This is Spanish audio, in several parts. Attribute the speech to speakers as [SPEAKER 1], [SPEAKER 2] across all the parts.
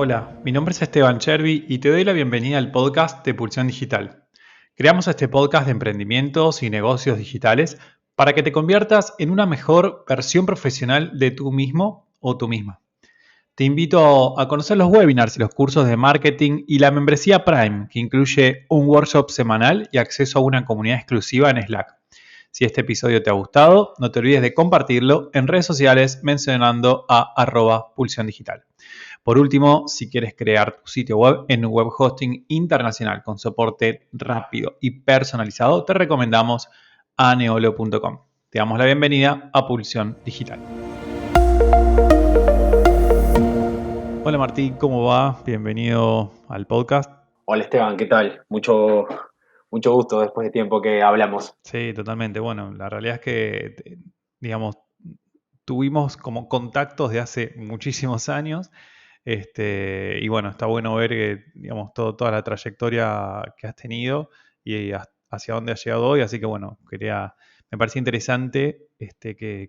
[SPEAKER 1] Hola, mi nombre es Esteban Chervi y te doy la bienvenida al podcast de Pulsión Digital. Creamos este podcast de emprendimientos y negocios digitales para que te conviertas en una mejor versión profesional de tú mismo o tú misma. Te invito a conocer los webinars y los cursos de marketing y la membresía Prime, que incluye un workshop semanal y acceso a una comunidad exclusiva en Slack. Si este episodio te ha gustado, no te olvides de compartirlo en redes sociales mencionando a @pulsión digital. Por último, si quieres crear tu sitio web en un web hosting internacional con soporte rápido y personalizado, te recomendamos aneolo.com. Te damos la bienvenida a Pulsión Digital. Hola Martín, ¿cómo va? Bienvenido al podcast.
[SPEAKER 2] Hola Esteban, ¿qué tal? Mucho gusto después de tiempo que hablamos.
[SPEAKER 1] Sí, totalmente. Bueno, la realidad es que, digamos, tuvimos como contactos de hace muchísimos años. Y bueno, está bueno ver que, digamos, toda la trayectoria que has tenido y hacia dónde has llegado hoy. Así que bueno, me parece interesante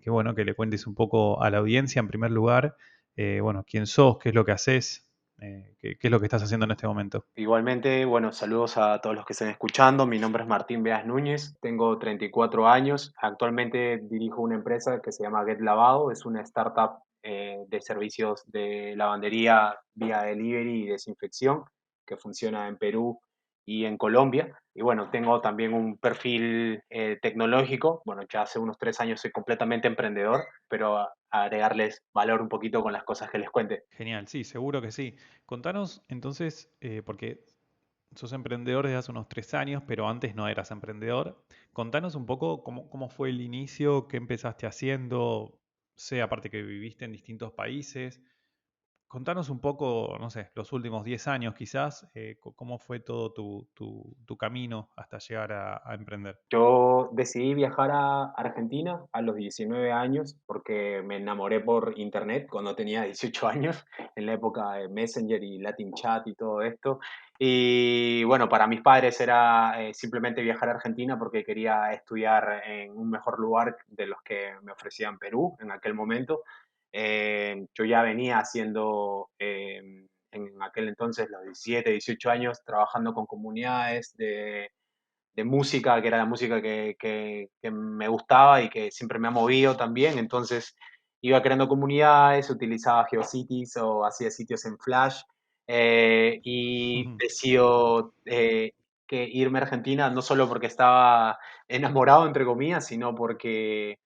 [SPEAKER 1] bueno, que le cuentes un poco a la audiencia en primer lugar, bueno, quién sos, qué es lo que haces, qué es lo que estás haciendo en este momento.
[SPEAKER 2] Igualmente, bueno, saludos a todos los que estén escuchando. Mi nombre es Martín Beas Núñez, tengo 34 años. Actualmente dirijo una empresa que se llama Get Lavado, es una startup de servicios de lavandería vía delivery y desinfección que funciona en Perú y en Colombia. Y bueno, tengo también un perfil tecnológico. Bueno, ya hace unos 3 años soy completamente emprendedor, pero a agregarles valor un poquito con las cosas que les cuente.
[SPEAKER 1] Genial, sí, seguro que sí. Contanos entonces, porque sos emprendedor desde hace unos 3 años, pero antes no eras emprendedor. Contanos un poco cómo fue el inicio, qué empezaste haciendo, sé, aparte que viviste en distintos países. Contanos un poco, no sé, los últimos 10 años quizás, cómo fue todo tu camino hasta llegar a emprender.
[SPEAKER 2] Yo decidí viajar a Argentina a los 19 años porque me enamoré por internet cuando tenía 18 años, en la época de Messenger y Latin Chat y todo esto. Y bueno, para mis padres era simplemente viajar a Argentina porque quería estudiar en un mejor lugar de los que me ofrecían Perú en aquel momento. Yo ya venía haciendo en aquel entonces, los 17, 18 años, trabajando con comunidades de música, que era la música que me gustaba y que siempre me ha movido también. Entonces iba creando comunidades, utilizaba GeoCities o hacía sitios en Flash y decido que irme a Argentina no solo porque estaba enamorado, entre comillas, sino porque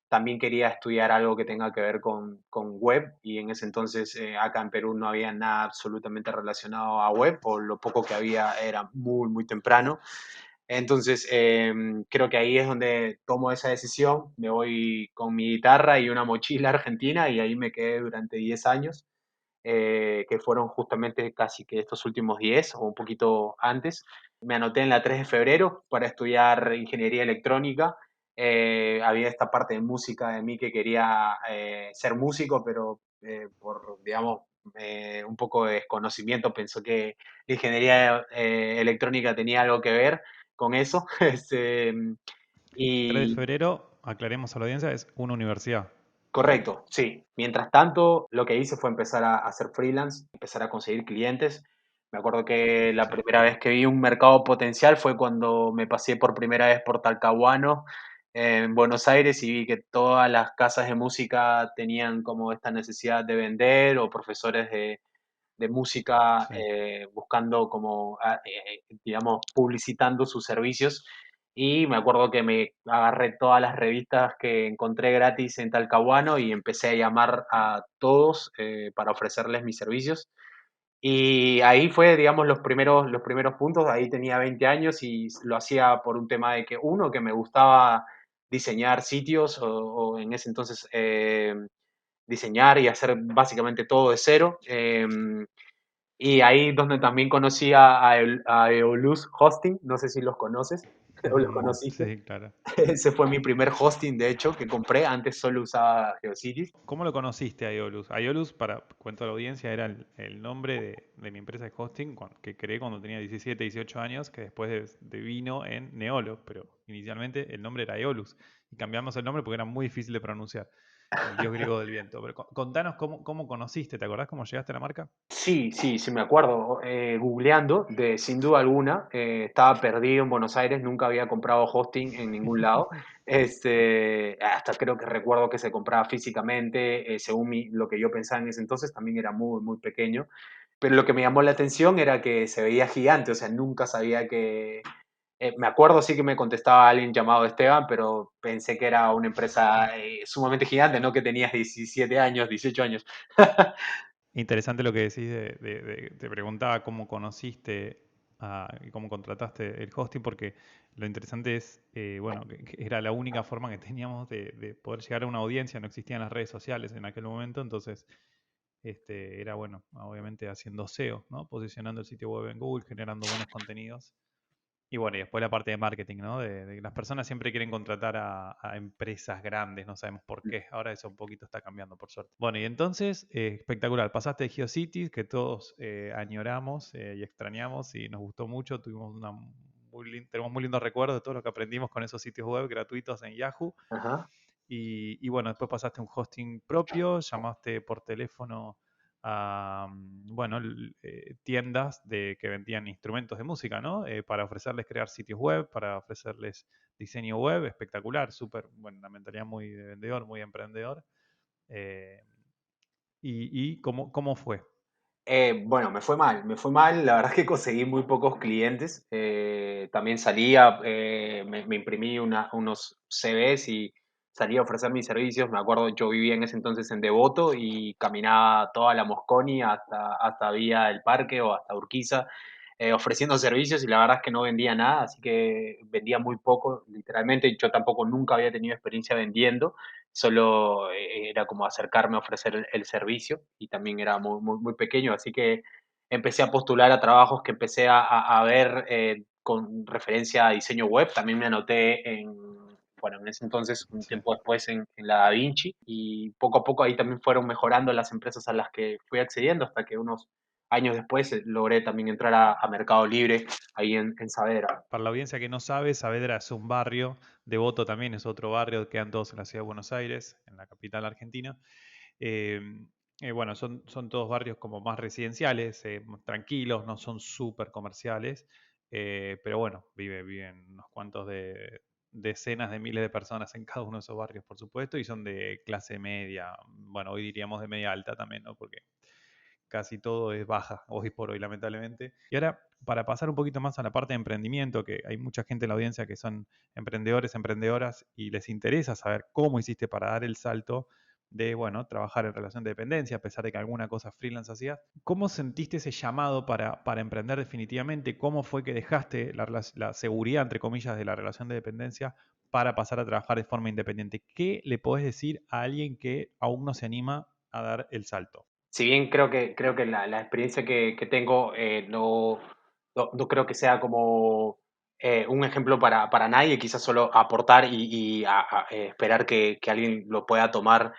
[SPEAKER 2] también quería estudiar algo que tenga que ver con web y en ese entonces acá en Perú no había nada absolutamente relacionado a web o lo poco que había era muy, muy temprano. Entonces, creo que ahí es donde tomo esa decisión, me voy con mi guitarra y una mochila argentina y ahí me quedé durante 10 años, que fueron justamente casi que estos últimos 10 o un poquito antes. Me anoté en la 3 de febrero para estudiar ingeniería electrónica. Había esta parte de música de mí que quería ser músico, pero por, digamos, un poco de desconocimiento pensó que la ingeniería electrónica tenía algo que ver con eso.
[SPEAKER 1] 3 de
[SPEAKER 2] Y
[SPEAKER 1] febrero, aclaremos a la audiencia, es una universidad.
[SPEAKER 2] correcto, sí. Mientras tanto, lo que hice fue empezar a hacer freelance, empezar a conseguir clientes. Me acuerdo que la
[SPEAKER 1] Sí.
[SPEAKER 2] primera vez que vi un mercado potencial fue cuando me pasé por primera vez por Talcahuano, en Buenos Aires, y vi que todas las casas de música tenían como esta necesidad de vender o profesores de música
[SPEAKER 1] Sí.
[SPEAKER 2] buscando como, digamos, publicitando sus servicios. Y me acuerdo que me agarré todas las revistas que encontré gratis en Talcahuano y empecé a llamar a todos para ofrecerles mis servicios. Y ahí fue, digamos, los primeros puntos. Ahí tenía 20 años y lo hacía por un tema de que, uno, que me gustaba diseñar sitios o en ese entonces diseñar y hacer básicamente todo de cero. Y ahí donde también conocí a Eolus Hosting, no sé si los conoces o los conociste.
[SPEAKER 1] Sí, claro.
[SPEAKER 2] Ese fue mi primer hosting, de hecho, que compré. Antes solo usaba GeoCities.
[SPEAKER 1] ¿Cómo lo conociste a Iolus? Iolus, para cuento a la audiencia, era el nombre de mi empresa de hosting que creé cuando tenía 17, 18 años, que después vino en Neolo, pero inicialmente el nombre era Iolus. Y cambiamos el nombre porque era muy difícil de pronunciar. el dios griego del viento. Pero contanos cómo conociste, ¿te acordás cómo llegaste a la marca?
[SPEAKER 2] Sí, sí, sí, me acuerdo. Googleando, sin duda alguna, estaba perdido en Buenos Aires, nunca había comprado hosting en ningún lado. Hasta creo que recuerdo que se compraba físicamente, según lo que yo pensaba en ese entonces, también era muy, muy pequeño. Pero lo que me llamó la atención era que se veía gigante, o sea, nunca sabía que... me acuerdo sí que me contestaba alguien llamado Esteban, pero pensé que era una empresa sumamente gigante, no que tenías 17 años, 18 años.
[SPEAKER 1] Interesante lo que decís te preguntaba cómo conociste y cómo contrataste el hosting, porque lo interesante es, bueno, que era la única forma que teníamos de poder llegar a una audiencia, no existían las redes sociales en aquel momento, entonces era bueno, obviamente haciendo SEO, ¿no? Posicionando el sitio web en Google, generando buenos contenidos. Y bueno, y después la parte de marketing, ¿no? De que las personas siempre quieren contratar a empresas grandes, no sabemos por qué. Ahora eso un poquito está cambiando, por suerte. Bueno, y entonces, espectacular. Pasaste de GeoCities, que todos añoramos y extrañamos y nos gustó mucho. Tenemos muy lindos recuerdos de todo lo que aprendimos con esos sitios web gratuitos en Yahoo.
[SPEAKER 2] Ajá.
[SPEAKER 1] Y bueno, después pasaste a un hosting propio, llamaste por teléfono a, bueno, tiendas que vendían instrumentos de música, ¿no? Para ofrecerles crear sitios web, para ofrecerles diseño web, espectacular, súper, bueno, una mentalidad muy de vendedor, muy emprendedor. Eh, y cómo fue?
[SPEAKER 2] Bueno, me fue mal, la verdad es que conseguí muy pocos clientes. También salía, me imprimí unos CVs y salía a ofrecer mis servicios. Me acuerdo, yo vivía en ese entonces en Devoto y caminaba toda la Mosconi hasta Vía del Parque o hasta Urquiza, ofreciendo servicios y la verdad es que no vendía nada, así que vendía muy poco, literalmente. Yo tampoco nunca había tenido experiencia vendiendo, solo era como acercarme a ofrecer el servicio y también era muy, muy, muy pequeño, así que empecé a postular a trabajos que empecé a ver con referencia a diseño web, también me anoté bueno, en ese entonces, un
[SPEAKER 1] Sí.
[SPEAKER 2] tiempo después en la Da Vinci y poco a poco ahí también fueron mejorando las empresas a las que fui accediendo hasta que unos años después logré también entrar a Mercado Libre ahí en Saavedra.
[SPEAKER 1] Para la audiencia que no sabe, Saavedra es un barrio, Devoto también es otro barrio, quedan todos en la ciudad de Buenos Aires, en la capital argentina. Eh, bueno, son todos barrios como más residenciales, tranquilos, no son súper comerciales, pero bueno, viven unos cuantos de decenas de miles de personas en cada uno de esos barrios, por supuesto, y son de clase media, bueno, hoy diríamos de media alta también, ¿no? Porque casi todo es baja hoy por hoy, lamentablemente. Y ahora, para pasar un poquito más a la parte de emprendimiento, que hay mucha gente en la audiencia que son emprendedores, emprendedoras, y les interesa saber cómo hiciste para dar el salto de, bueno, trabajar en relación de dependencia, a pesar de que alguna cosa freelance hacías. ¿Cómo sentiste ese llamado para emprender definitivamente? ¿Cómo fue que dejaste la seguridad, entre comillas, de la relación de dependencia para pasar a trabajar de forma independiente? ¿Qué le podés decir a alguien que aún no se anima a dar el salto?
[SPEAKER 2] Si bien creo que la experiencia que tengo no creo que sea como un ejemplo para nadie, quizás solo aportar esperar que alguien lo pueda tomar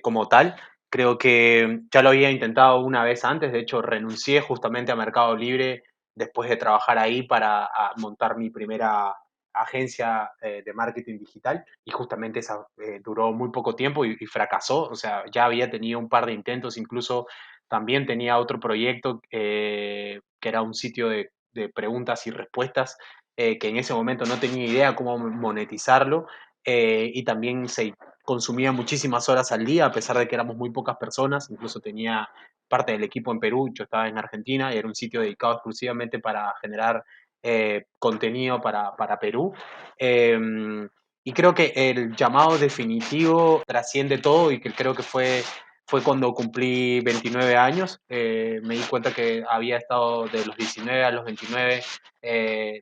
[SPEAKER 2] como tal. Creo que ya lo había intentado una vez antes, de hecho renuncié justamente a Mercado Libre después de trabajar ahí para montar mi primera agencia de marketing digital y justamente esa duró muy poco tiempo y fracasó, o sea, ya había tenido un par de intentos, incluso también tenía otro proyecto que era un sitio de preguntas y respuestas que en ese momento no tenía idea cómo monetizarlo y también se consumía muchísimas horas al día, a pesar de que éramos muy pocas personas, incluso tenía parte del equipo en Perú, yo estaba en Argentina y era un sitio dedicado exclusivamente para generar contenido para Perú. Eh, y creo que el llamado definitivo trasciende todo y que creo que fue cuando cumplí 29 años. Me di cuenta que había estado de los 19 a los 29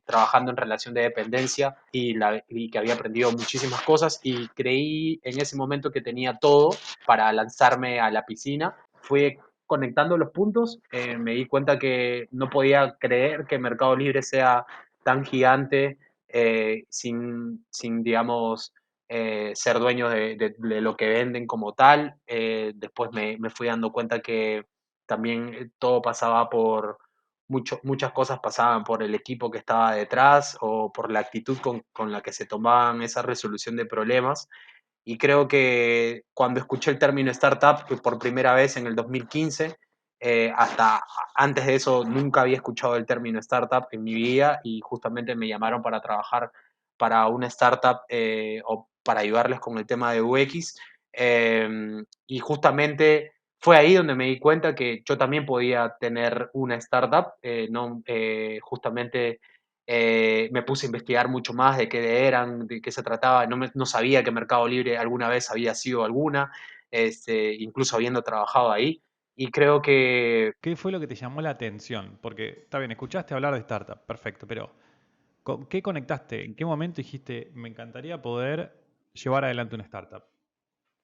[SPEAKER 2] trabajando en relación de dependencia y que había aprendido muchísimas cosas y creí en ese momento que tenía todo para lanzarme a la piscina. Fui conectando los puntos, me di cuenta que no podía creer que Mercado Libre sea tan gigante digamos, ser dueños de lo que venden como tal. Después me fui dando cuenta que también todo pasaba muchas cosas pasaban por el equipo que estaba detrás o por la actitud con la que se tomaban esa resolución de problemas. Y creo que cuando escuché el término startup por primera vez en el 2015, hasta antes de eso nunca había escuchado el término startup en mi vida y justamente me llamaron para trabajar para una startup o para ayudarles con el tema de UX. Y justamente fue ahí donde me di cuenta que yo también podía tener una startup, no, justamente me puse a investigar mucho más de qué eran, de qué se trataba. No sabía que Mercado Libre alguna vez había sido alguna, incluso habiendo trabajado ahí. Y creo que
[SPEAKER 1] ¿Qué fue lo que te llamó la atención? Porque, está bien, escuchaste hablar de startup, perfecto, pero ¿con qué conectaste? ¿En qué momento dijiste, me encantaría poder llevar adelante una startup?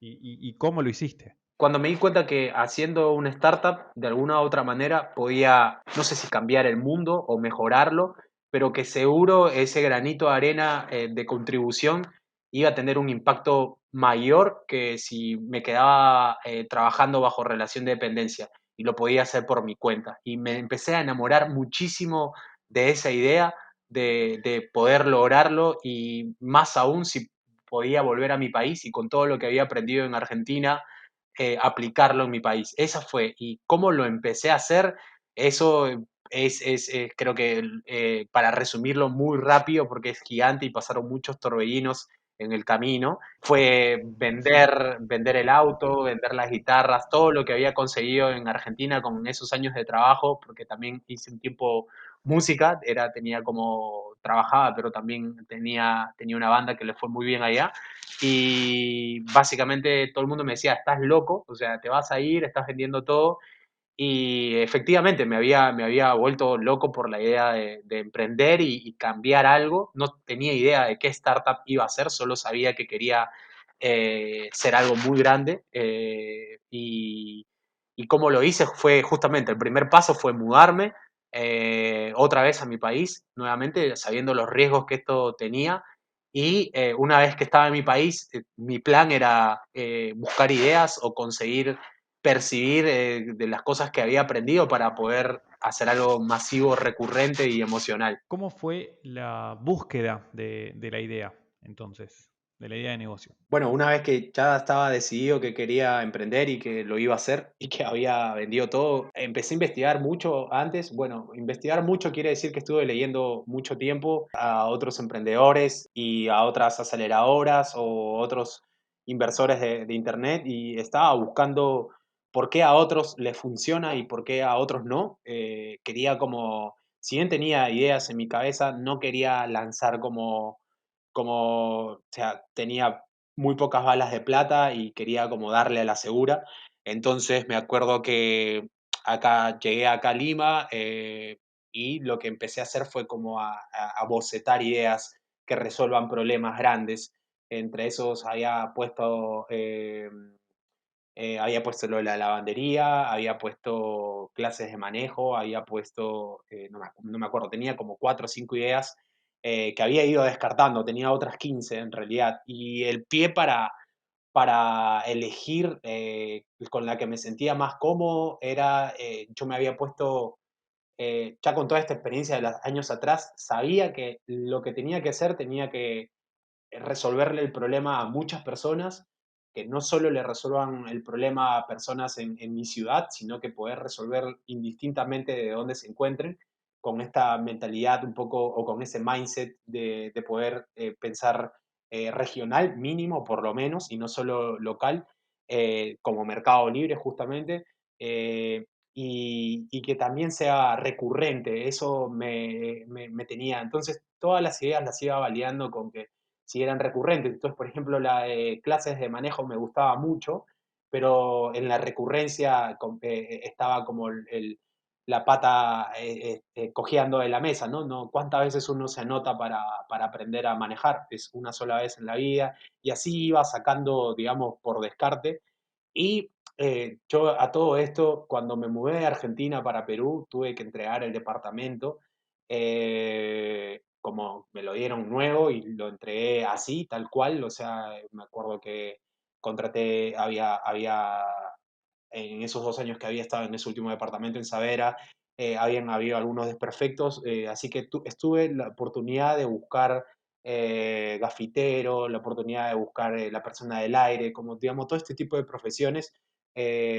[SPEAKER 1] ¿Y cómo lo hiciste?
[SPEAKER 2] cuando me di cuenta que haciendo una startup, de alguna u otra manera, podía, no sé si cambiar el mundo o mejorarlo, pero que seguro ese granito de arena de contribución iba a tener un impacto mayor que si me quedaba trabajando bajo relación de dependencia y lo podía hacer por mi cuenta. Y me empecé a enamorar muchísimo de esa idea de poder lograrlo y más aún si podía volver a mi país y con todo lo que había aprendido en Argentina aplicarlo en mi país. Esa fue. Y cómo lo empecé a hacer, eso creo que para resumirlo muy rápido, porque es gigante y pasaron muchos torbellinos en el camino, fue vender el auto, vender las guitarras, todo lo que había conseguido en Argentina con esos años de trabajo, porque también hice un tiempo música, tenía como, trabajaba, pero también tenía una banda que le fue muy bien allá y básicamente todo el mundo me decía, estás loco, o sea, te vas a ir, estás vendiendo todo. Y efectivamente me había vuelto loco por la idea de emprender y cambiar algo. No tenía idea de qué startup iba a ser, solo sabía que quería ser algo muy grande. Y cómo lo hice fue justamente, el primer paso fue mudarme otra vez a mi país, nuevamente sabiendo los riesgos que esto tenía. Y una vez que estaba en mi país, mi plan era buscar ideas o conseguir percibir de las cosas que había aprendido para poder hacer algo masivo, recurrente y emocional.
[SPEAKER 1] ¿Cómo fue la búsqueda de la idea, entonces, de la idea de negocio?
[SPEAKER 2] Bueno, una vez que ya estaba decidido que quería emprender y que lo iba a hacer y que había vendido todo, empecé a investigar mucho antes. Bueno, investigar mucho quiere decir que estuve leyendo mucho tiempo a otros emprendedores y a otras aceleradoras o otros inversores de Internet y estaba buscando por qué a otros les funciona y por qué a otros no. Quería como, si bien tenía ideas en mi cabeza, no quería lanzar o sea, tenía muy pocas balas de plata y quería como darle a la segura. Entonces me acuerdo que llegué acá a Lima y lo que empecé a hacer fue como a bocetar ideas que resuelvan problemas grandes. Entre esos había puesto lo de la lavandería, había puesto clases de manejo, había puesto, no me acuerdo, tenía como 4 o 5 ideas que había ido descartando, tenía otras 15 en realidad. Y el pie para elegir con la que me sentía más cómodo era, yo me había puesto, ya con toda esta experiencia de los años atrás, sabía que lo que tenía que hacer tenía que resolverle el problema a muchas personas, que no solo le resuelvan el problema a personas en mi ciudad, sino que poder resolver indistintamente de dónde se encuentren, con esta mentalidad un poco o con ese mindset de poder pensar regional mínimo por lo menos y no solo local, como Mercado Libre justamente. Y que también sea recurrente, eso me tenía. Entonces, todas las ideas las iba validando con que si eran recurrentes. Entonces, por ejemplo, la de clases de manejo me gustaba mucho, pero en la recurrencia estaba como la pata cojeando de la mesa, ¿no? ¿No? ¿Cuántas veces uno se anota para aprender a manejar? Es una sola vez en la vida. Y así iba sacando, digamos, por descarte. Y yo a todo esto, cuando me mudé de Argentina para Perú, tuve que entregar el departamento como me lo dieron nuevo y lo entregué así, tal cual. O sea, me acuerdo que había en esos 2 años que había estado en ese último departamento en Savera, habían habido algunos desperfectos, así que estuve la oportunidad de buscar gafitero, la oportunidad de buscar la persona del aire, como digamos, todo este tipo de profesiones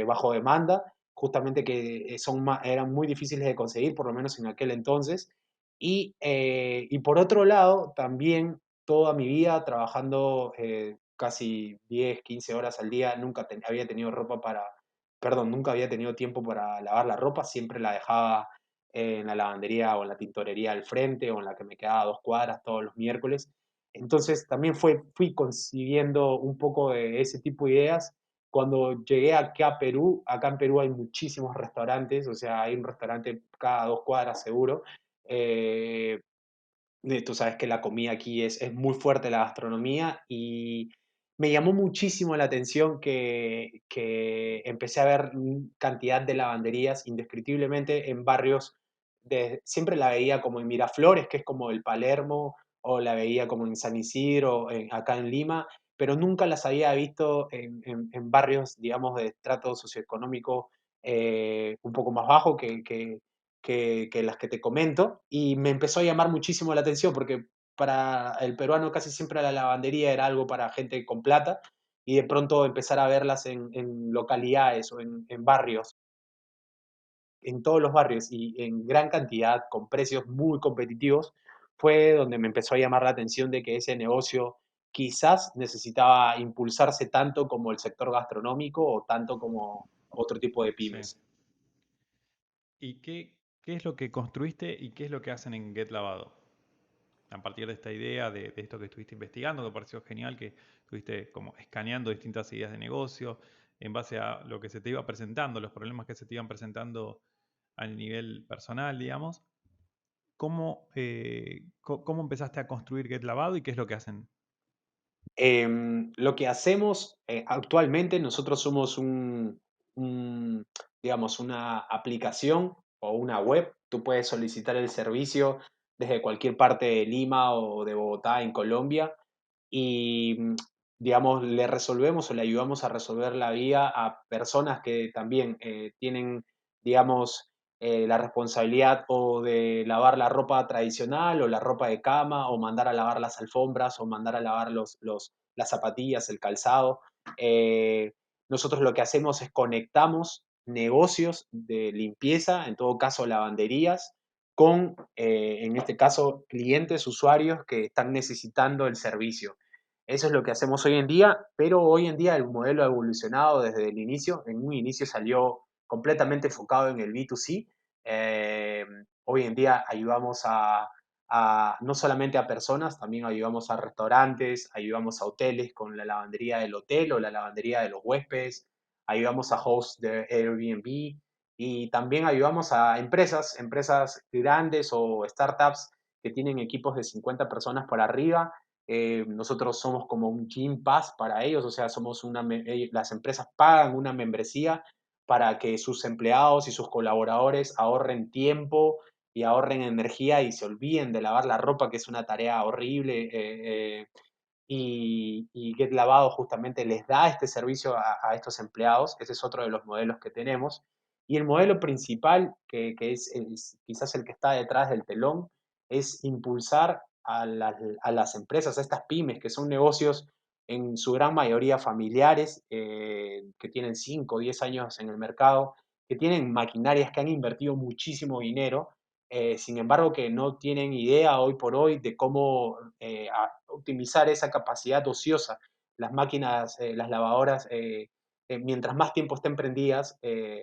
[SPEAKER 2] bajo demanda, justamente que eran muy difíciles de conseguir, por lo menos en aquel entonces. Y por otro lado, también toda mi vida trabajando casi 10, 15 horas al día, había tenido nunca había tenido tiempo para lavar la ropa, siempre la dejaba en la lavandería o en la tintorería al frente o en la que me quedaba a 2 cuadras todos los miércoles. Entonces también fui consiguiendo un poco de ese tipo de ideas. Cuando llegué acá en Perú hay muchísimos restaurantes, o sea, hay un restaurante cada 2 cuadras seguro. Eh, Tú sabes que la comida aquí es muy fuerte, la gastronomía, y me llamó muchísimo la atención que empecé a ver cantidad de lavanderías indescriptiblemente en barrios, siempre la veía como en Miraflores, que es como el Palermo, o la veía como en San Isidro, acá en Lima, pero nunca las había visto en barrios, digamos, de estrato socioeconómico un poco más bajo que las que te comento, y me empezó a llamar muchísimo la atención porque para el peruano casi siempre la lavandería era algo para gente con plata, y de pronto empezar a verlas en localidades o en barrios, en todos los barrios y en gran cantidad, con precios muy competitivos, fue donde me empezó a llamar la atención de que ese negocio quizás necesitaba impulsarse tanto como el sector gastronómico o tanto como otro tipo de
[SPEAKER 1] Sí.
[SPEAKER 2] pymes.
[SPEAKER 1] ¿Y qué es lo que construiste y qué es lo que hacen en Get Lavado? A partir de esta idea, de esto que estuviste investigando, que pareció genial, que estuviste como escaneando distintas ideas de negocio, en base a lo que se te iba presentando, los problemas que se te iban presentando a nivel personal, digamos. ¿Cómo empezaste a construir Get Lavado y qué es lo que hacen?
[SPEAKER 2] Lo que hacemos actualmente, nosotros somos digamos, una aplicación o una web. Tú puedes solicitar el servicio desde cualquier parte de Lima o de Bogotá en Colombia y, digamos, le resolvemos o le ayudamos a resolver la vida a personas que también tienen, digamos, la responsabilidad o de lavar la ropa tradicional o la ropa de cama o mandar a lavar las alfombras o mandar a lavar las zapatillas, el calzado. Eh, Nosotros lo que hacemos es conectamos negocios de limpieza, en todo caso lavanderías, con, en este caso, clientes, usuarios que están necesitando el servicio. Eso es lo que hacemos hoy en día, pero hoy en día el modelo ha evolucionado desde el inicio. En un inicio salió completamente enfocado en el B2C. Eh, Hoy en día ayudamos no solamente a personas, también ayudamos a restaurantes, ayudamos a hoteles con la lavandería del hotel o la lavandería de los huéspedes, ayudamos a hosts de Airbnb y también ayudamos a empresas grandes o startups que tienen equipos de 50 personas por arriba. Nosotros somos como un Gym Pass para ellos, o sea, las empresas pagan una membresía para que sus empleados y sus colaboradores ahorren tiempo y ahorren energía y se olviden de lavar la ropa, que es una tarea horrible. Y Get Lavado justamente les da este servicio a estos empleados. Ese es otro de los modelos que tenemos. Y el modelo principal, que es quizás el que está detrás del telón, es impulsar a las empresas, a estas pymes, que son negocios en su gran mayoría familiares, que tienen 5 o 10 años en el mercado, que tienen maquinarias que han invertido muchísimo dinero, sin embargo que no tienen idea hoy por hoy de cómo optimizar esa capacidad ociosa. Las máquinas, las lavadoras, mientras más tiempo estén prendidas,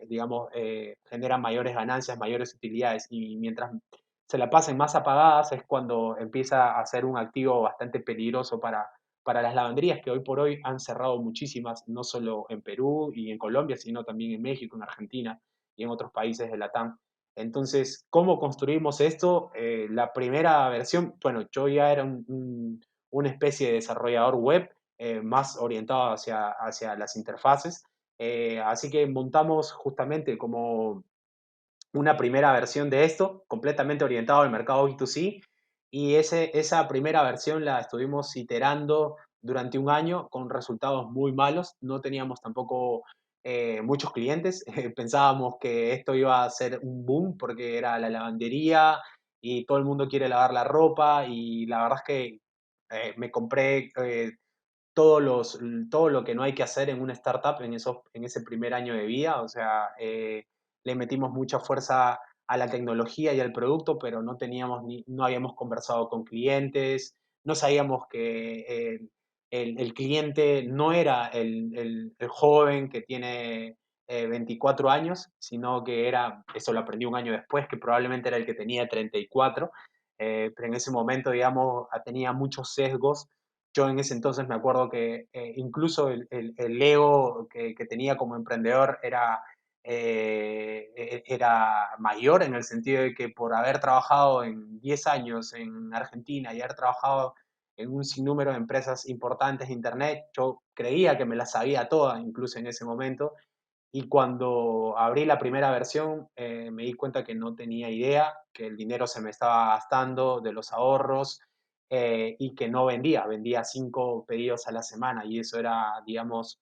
[SPEAKER 2] digamos, generan mayores ganancias, mayores utilidades, y mientras se la pasen más apagadas es cuando empieza a ser un activo bastante peligroso para las lavanderías, que hoy por hoy han cerrado muchísimas, no solo en Perú y en Colombia, sino también en México, en Argentina y en otros países de Latam. Entonces, ¿cómo construimos esto? La primera versión, bueno, yo ya era una especie de desarrollador web más orientado hacia las interfaces, así que montamos justamente como una primera versión de esto, completamente orientado al mercado B2C, y esa primera versión la estuvimos iterando durante un año con resultados muy malos. No teníamos tampoco muchos clientes. Pensábamos que esto iba a ser un boom porque era la lavandería y todo el mundo quiere lavar la ropa, y la verdad es que me compré todo lo que no hay que hacer en una startup en ese primer año de vida. O sea, le metimos mucha fuerza a la tecnología y al producto, pero no habíamos conversado con clientes, no sabíamos que el cliente no era el joven que tiene 24 años, sino que era, eso lo aprendí un año después, que probablemente era el que tenía 34, pero en ese momento, digamos, tenía muchos sesgos. Yo en ese entonces me acuerdo que incluso el ego que tenía como emprendedor era mayor, en el sentido de que por haber trabajado en 10 años en Argentina y haber trabajado en un sinnúmero de empresas importantes de Internet, yo creía que me las sabía todas, incluso en ese momento, y cuando abrí la primera versión, me di cuenta que no tenía idea, que el dinero se me estaba gastando de los ahorros, y que no vendía 5 pedidos a la semana, y eso era, digamos,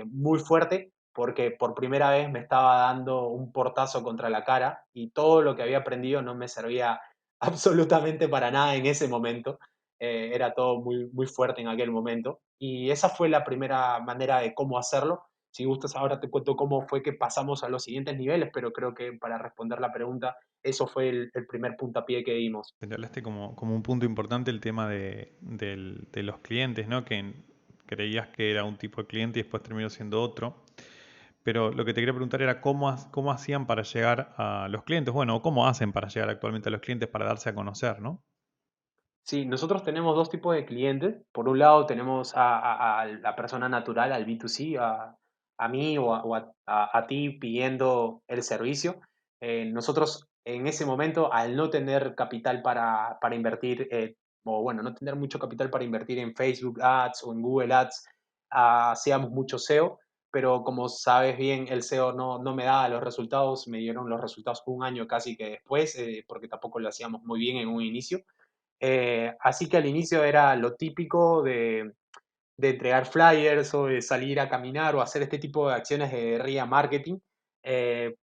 [SPEAKER 2] muy fuerte porque por primera vez me estaba dando un portazo contra la cara y todo lo que había aprendido no me servía absolutamente para nada en ese momento. Era todo muy, muy fuerte en aquel momento, y esa fue la primera manera de cómo hacerlo. Si gustas, ahora te cuento cómo fue que pasamos a los siguientes niveles, pero creo que para responder la pregunta, eso fue el primer puntapié que dimos.
[SPEAKER 1] Señalaste como un punto importante el tema de los clientes, ¿no? Que creías que era un tipo de cliente y después terminó siendo otro. Pero lo que te quería preguntar era cómo hacían para llegar a los clientes, bueno, o cómo hacen para llegar actualmente a los clientes para darse a conocer, ¿no?
[SPEAKER 2] Sí, nosotros tenemos dos tipos de clientes. Por un lado tenemos a la persona natural, al B2C, a mí o a ti pidiendo el servicio. Nosotros en ese momento, al no tener capital para invertir, o bueno, no tener mucho capital para invertir en Facebook Ads o en Google Ads, hacíamos mucho SEO, pero como sabes bien, el SEO no me daba los resultados, me dieron los resultados un año casi que después, porque tampoco lo hacíamos muy bien en un inicio. Así que al inicio era lo típico de entregar flyers o de salir a caminar o hacer este tipo de acciones de guerrilla marketing,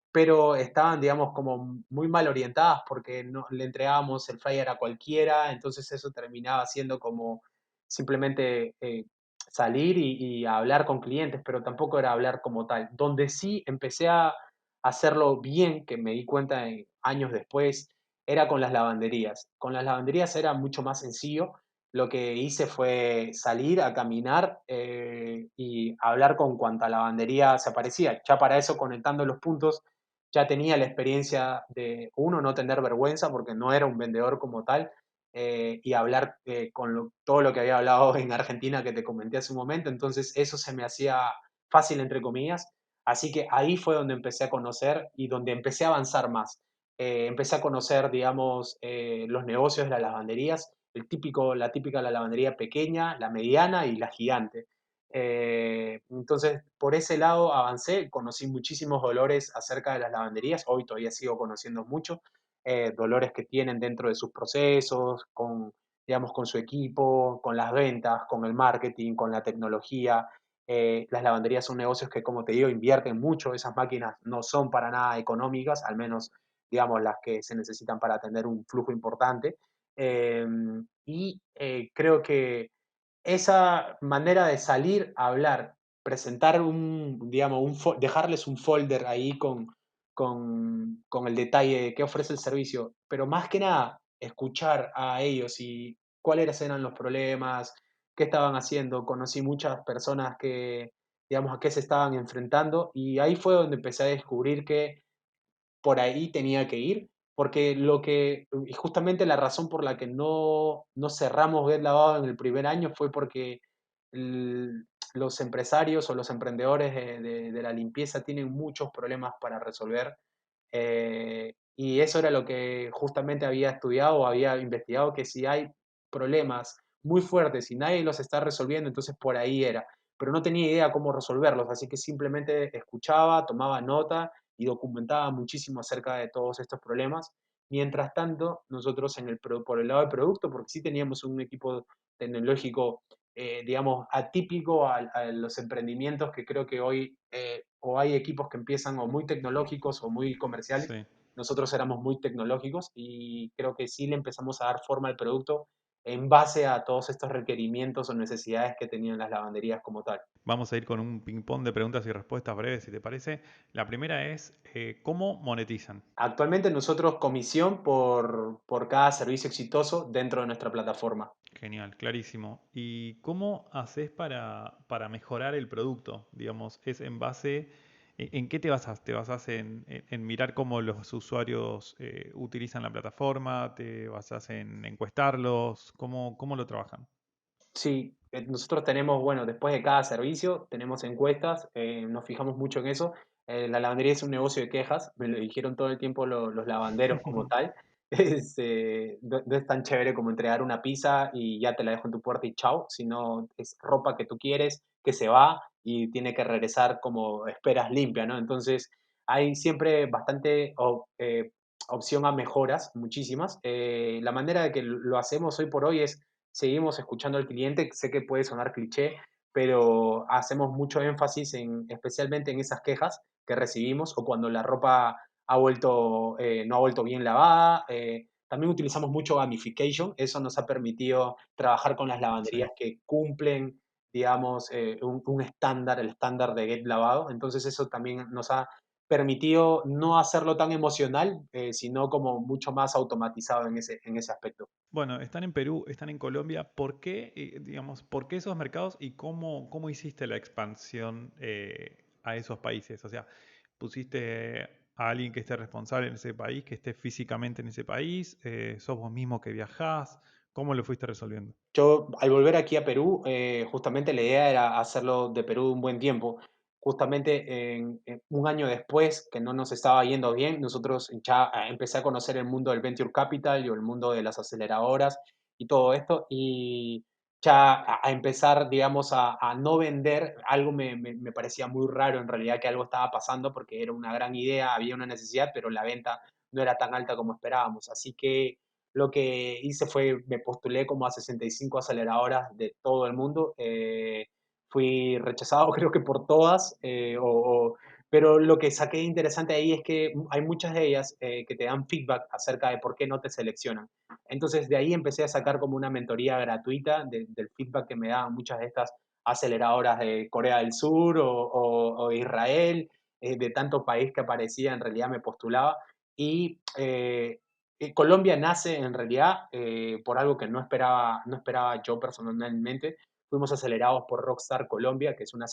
[SPEAKER 2] pero estaban, digamos, como muy mal orientadas porque no, le entregábamos el flyer a cualquiera, entonces eso terminaba siendo como simplemente salir y hablar con clientes, pero tampoco era hablar como tal. Donde sí empecé a hacerlo bien, que me di cuenta años después, era con las lavanderías. Con las lavanderías era mucho más sencillo. Lo que hice fue salir a caminar y hablar con cuanta lavandería se aparecía. Ya para eso, conectando los puntos, ya tenía la experiencia de, uno, no tener vergüenza porque no era un vendedor como tal, y hablar todo lo que había hablado en Argentina que te comenté hace un momento. Entonces eso se me hacía fácil, entre comillas. Así que ahí fue donde empecé a conocer y donde empecé a avanzar más. Empecé a conocer, digamos, los negocios de las lavanderías, la típica la lavandería pequeña, la mediana y la gigante. Entonces, por ese lado avancé, conocí muchísimos dolores acerca de las lavanderías, hoy todavía sigo conociendo mucho, dolores que tienen dentro de sus procesos, digamos, con su equipo, con las ventas, con el marketing, con la tecnología. Las lavanderías son negocios que, como te digo, invierten mucho, esas máquinas no son para nada económicas, al menos, digamos, las que se necesitan para atender un flujo importante. Creo que esa manera de salir a hablar, presentar digamos, dejarles un folder ahí con el detalle de qué ofrece el servicio, pero más que nada, escuchar a ellos y cuáles eran los problemas, qué estaban haciendo. Conocí muchas personas que, digamos, a qué se estaban enfrentando, y ahí fue donde empecé a descubrir que por ahí tenía que ir, porque y justamente la razón por la que no cerramos Get Lavado en el primer año fue porque los empresarios o los emprendedores de la limpieza tienen muchos problemas para resolver, y eso era lo que justamente había estudiado o había investigado, que si hay problemas muy fuertes y nadie los está resolviendo, entonces por ahí era. Pero no tenía idea cómo resolverlos, así que simplemente escuchaba, tomaba nota y documentaba muchísimo acerca de todos estos problemas. Mientras tanto, nosotros por el lado del producto, porque sí teníamos un equipo tecnológico, digamos, atípico a los emprendimientos que creo que hoy, o hay equipos que empiezan o muy tecnológicos o muy comerciales.
[SPEAKER 1] Sí.
[SPEAKER 2] Nosotros éramos muy tecnológicos y creo que sí le empezamos a dar forma al producto en base a todos estos requerimientos o necesidades que tenían las lavanderías como tal.
[SPEAKER 1] Vamos a ir con un ping-pong de preguntas y respuestas breves, si te parece. La primera es, ¿cómo monetizan?
[SPEAKER 2] Actualmente nosotros comisión por cada servicio exitoso dentro de nuestra plataforma.
[SPEAKER 1] Genial, clarísimo. ¿Y cómo haces para mejorar el producto? Digamos, ¿es en base, en qué te basas? ¿Te basas en mirar cómo los usuarios utilizan la plataforma? ¿Te basas en encuestarlos? ¿Cómo lo trabajan?
[SPEAKER 2] Sí, nosotros tenemos, bueno, después de cada servicio tenemos encuestas, nos fijamos mucho en eso. La lavandería es un negocio de quejas, me lo dijeron todo el tiempo los lavanderos como tal. No es tan chévere como entregar una pizza y ya te la dejo en tu puerta y chao, sino es ropa que tú quieres, que se va y tiene que regresar como esperas limpia, ¿no? Entonces hay siempre bastante opción a mejoras, muchísimas. La manera de que lo hacemos hoy por hoy es seguimos escuchando al cliente, sé que puede sonar cliché, pero hacemos mucho énfasis especialmente en esas quejas que recibimos o cuando la ropa no ha vuelto bien lavada. También utilizamos mucho gamification, eso nos ha permitido trabajar con las
[SPEAKER 1] Sí.
[SPEAKER 2] lavanderías que cumplen, digamos, un estándar, el estándar de Get Lavado. Entonces eso también nos ha permitido no hacerlo tan emocional, sino como mucho más automatizado en ese aspecto.
[SPEAKER 1] Bueno, están en Perú, están en Colombia. ¿Por qué, digamos, por qué esos mercados y cómo hiciste la expansión a esos países? O sea, ¿pusiste a alguien que esté responsable en ese país, que esté físicamente en ese país? ¿Sos vos mismo que viajás? ¿Cómo lo fuiste resolviendo?
[SPEAKER 2] Yo, al volver aquí a Perú, justamente la idea era hacerlo de Perú un buen tiempo. Justamente en un año después, que no nos estaba yendo bien, nosotros ya empecé a conocer el mundo del venture capital y el mundo de las aceleradoras y todo esto, y ya a empezar, digamos, a no vender, algo me parecía muy raro en realidad que algo estaba pasando porque era una gran idea, había una necesidad, pero la venta no era tan alta como esperábamos. Así que lo que hice fue, me postulé como a 65 aceleradoras de todo el mundo. Fui rechazado creo que por todas, pero lo que saqué interesante ahí es que hay muchas de ellas que te dan feedback acerca de por qué no te seleccionan. Entonces de ahí empecé a sacar como una mentoría gratuita del feedback que me daban muchas de estas aceleradoras de Corea del Sur o Israel, de tanto país que aparecía, en realidad me postulaba. Y Colombia nace en realidad por algo que no esperaba yo personalmente. Fuimos acelerados por Rockstar Colombia, que es una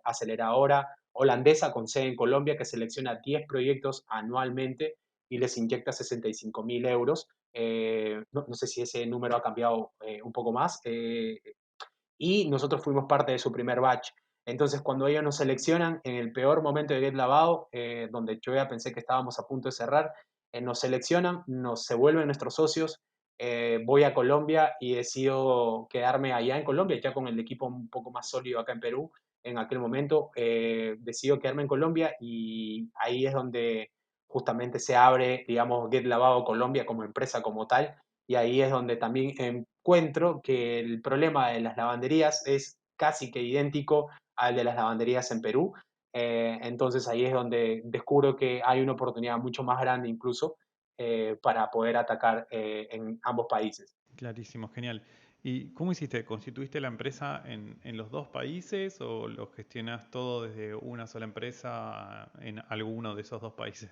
[SPEAKER 2] aceleradora holandesa con sede en Colombia que selecciona 10 proyectos anualmente y les inyecta 65.000 euros. No sé si ese número ha cambiado un poco más. Y nosotros fuimos parte de su primer batch. Entonces, cuando ellos nos seleccionan en el peor momento de Get Lavado, donde yo ya pensé que estábamos a punto de cerrar, nos seleccionan, se vuelven nuestros socios, voy a Colombia y decido quedarme allá en Colombia, ya con el equipo un poco más sólido acá en Perú. En aquel momento decido quedarme en Colombia y ahí es donde justamente se abre, digamos, Get Lavado Colombia como empresa como tal, y ahí es donde también encuentro que el problema de las lavanderías es casi que idéntico al de las lavanderías en Perú. Entonces ahí es donde descubro que hay una oportunidad mucho más grande incluso para poder atacar en ambos países.
[SPEAKER 1] Clarísimo, genial. ¿Y cómo hiciste? ¿Constituiste la empresa en los dos países o lo gestionas todo desde una sola empresa en alguno de esos dos países?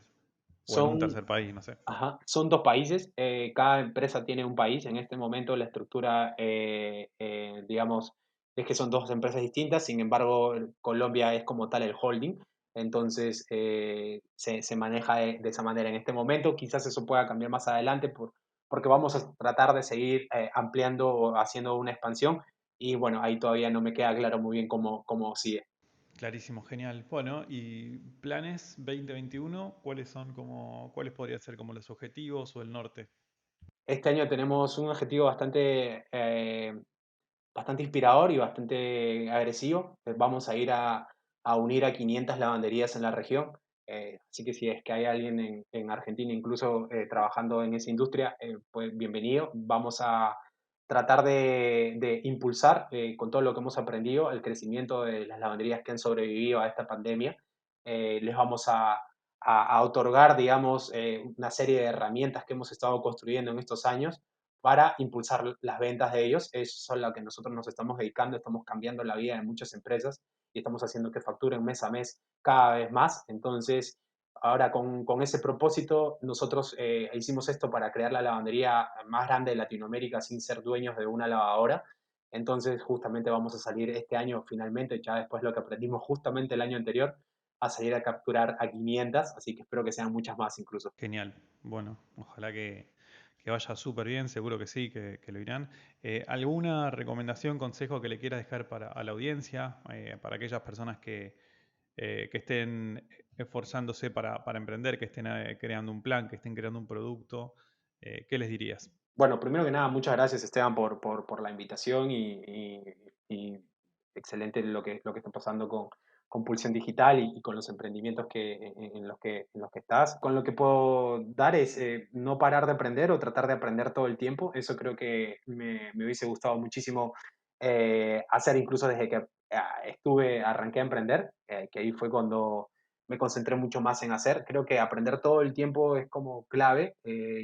[SPEAKER 1] O en un
[SPEAKER 2] Son
[SPEAKER 1] tercer país, no sé.
[SPEAKER 2] Ajá, son dos países, cada empresa tiene un país. En este momento la estructura, digamos, es que son dos empresas distintas, sin embargo, Colombia es como tal el holding, entonces se maneja de esa manera en este momento. Quizás eso pueda cambiar más adelante porque vamos a tratar de seguir ampliando o haciendo una expansión y bueno, ahí todavía no me queda claro muy bien cómo sigue.
[SPEAKER 1] Clarísimo, genial. Bueno, y planes 2021, ¿cuáles son como, cuáles podrían ser como los objetivos o el norte?
[SPEAKER 2] Este año tenemos un objetivo bastante inspirador y bastante agresivo. Vamos a ir a unir a 500 lavanderías en la región. Así que si es que hay alguien en Argentina incluso trabajando en esa industria, pues bienvenido. Vamos a tratar de impulsar con todo lo que hemos aprendido el crecimiento de las lavanderías que han sobrevivido a esta pandemia. Les vamos a otorgar, digamos, una serie de herramientas que hemos estado construyendo en estos años para impulsar las ventas de ellos. Eso es a lo que nosotros nos estamos dedicando, estamos cambiando la vida de muchas empresas y estamos haciendo que facturen mes a mes cada vez más. Entonces, ahora con ese propósito, nosotros hicimos esto para crear la lavandería más grande de Latinoamérica sin ser dueños de una lavadora. Entonces, justamente vamos a salir este año finalmente, ya después de lo que aprendimos justamente el año anterior, a salir a capturar a 500, así que espero que sean muchas más incluso.
[SPEAKER 1] Genial. Bueno, ojalá que vaya súper bien, seguro que sí, que lo irán. ¿Alguna recomendación, consejo que le quieras dejar a la audiencia, para aquellas personas que estén esforzándose para emprender, que estén creando un plan, que estén creando un producto? ¿Qué les dirías?
[SPEAKER 2] Bueno, primero que nada, muchas gracias Esteban por la invitación y excelente lo que está pasando con Pulsión Digital y con los emprendimientos en los que estás. Con lo que puedo dar es no parar de aprender o tratar de aprender todo el tiempo. Eso creo que me hubiese gustado muchísimo hacer incluso desde que arranqué a emprender, que ahí fue cuando me concentré mucho más en hacer. Creo que aprender todo el tiempo es como clave,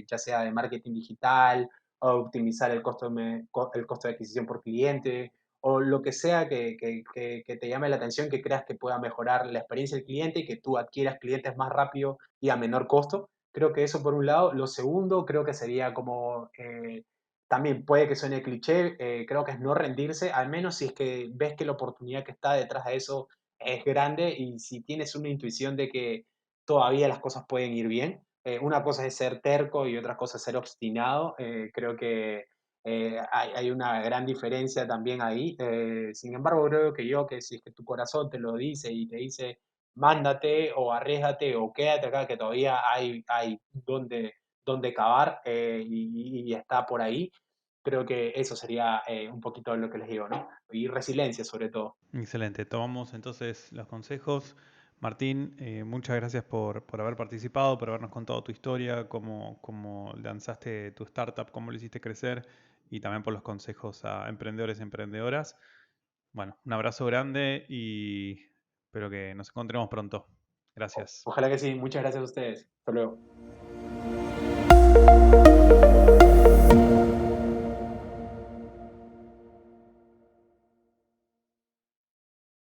[SPEAKER 2] ya sea de marketing digital, o optimizar el costo de adquisición por cliente, o lo que sea que te llame la atención, que creas que pueda mejorar la experiencia del cliente y que tú adquieras clientes más rápido y a menor costo. Creo que eso por un lado. Lo segundo, creo que sería como, también puede que suene cliché, creo que es no rendirse, al menos si es que ves que la oportunidad que está detrás de eso es grande y si tienes una intuición de que todavía las cosas pueden ir bien. Una cosa es ser terco y otra cosa es ser obstinado. Creo que hay una gran diferencia también ahí. Sin embargo, creo que si es que tu corazón te lo dice y te dice, mándate o arriesgate o quédate acá, que todavía hay donde cavar y está por ahí. Creo que eso sería un poquito lo que les digo, ¿no? Y resiliencia sobre todo.
[SPEAKER 1] Excelente, tomamos entonces los consejos. Martín, muchas gracias por haber participado, por habernos contado tu historia, cómo lanzaste tu startup, cómo lo hiciste crecer y también por los consejos a emprendedores y emprendedoras. Bueno, un abrazo grande y espero que nos encontremos pronto. Gracias.
[SPEAKER 2] Ojalá que sí. Muchas gracias a ustedes. Hasta luego.